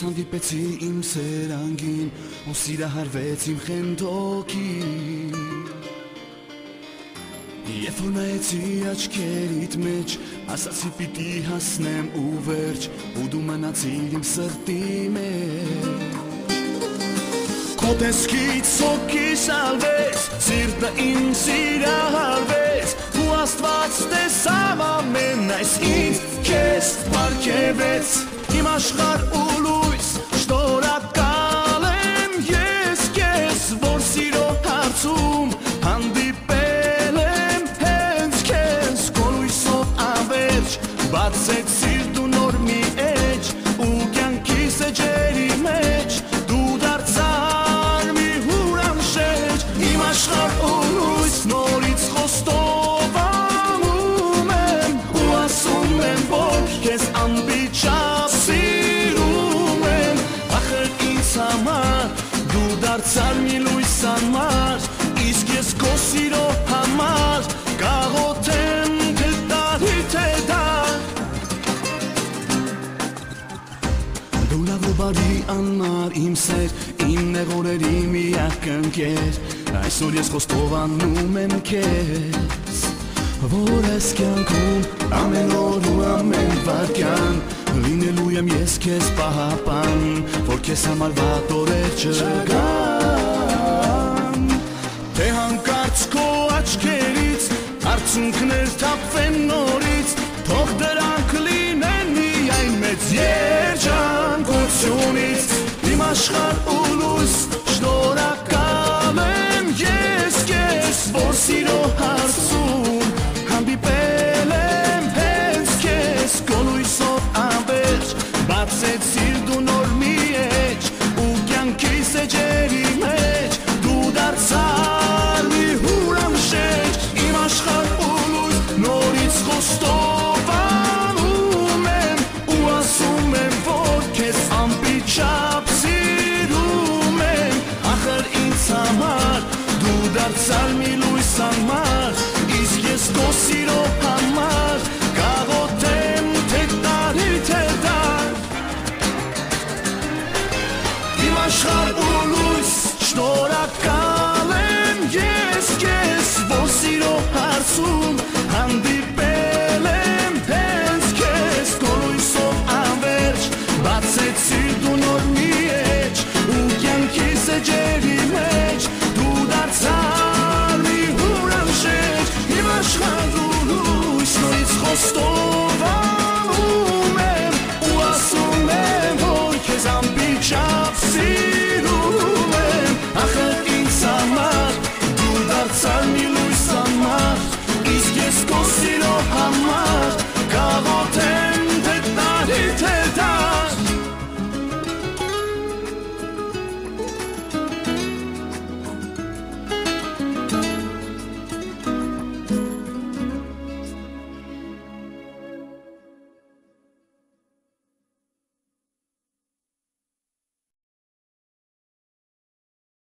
հանդիպեցի իմ սերանգին ու սիրահարվեց իմ խենթոքին Երբ որ նայեցի աչքերիդ մեջ ասացի պիտի հասնեմ ու վերջ ու դու մնացիր իմ սրտի մեջ Քո տեսքից սոքիս ալվեց սիրտը իմ սիրահարվեց ու Աստված տեսավ ամեն այս ինձ քեզ պարգևեց Իմ աշխարհ ու լույս շնորհակալ եմ ես քեզ որ սիրո հարցում հանդիպել եմ հենց քեզ քո լույսով անվերջ բացեց սիրտու նոր մի էջ ու կյանքիս էջերի մեջ դու դարձար մի հուրանշեջ Իմ աշխարհ ու լույս նորից խոստովանում եմ ու ասում եմ որ քեզ անպիճապ Դու դարձար մի լույս անմար, իսկ ես քո սիրո համար կաղոթեմ թե տարի թե դար Դու լավ ու բարի անմար իմ սեր, իմ նեղորերի միակ ընկեր Այսօր ես խոստովանում եմ քեզ Որ ես կյանքում ամեն օր ու ամեն վայրկյան Լինելու եմ ես քեզ պահապան Որ քեզ համար վատ օրեր չգան Թե հանկարծ քո աչքերից Արցունքներ թափվեն նորից Թող դրանք լինեն միայն մեծ երջանկությունից Իմ աշխարհ ու լույս շնորհակալ եմ ես քեզ Որ սիրո հարցում հանդիպել եմ հենց քեզ Քո լույսով Բացեց սիրտու նոր մի էջ ու կյանքիս էջերի մեջ դու դարձար մի հուրանշեջ իմ աշխարհ ու լույս նորից խոստովանում եմ ու ասում եմ որ քեզ անպիճապ սիրում եմ ախր ինձ համար դու դարձար մի լույս անմար իսկ ես քո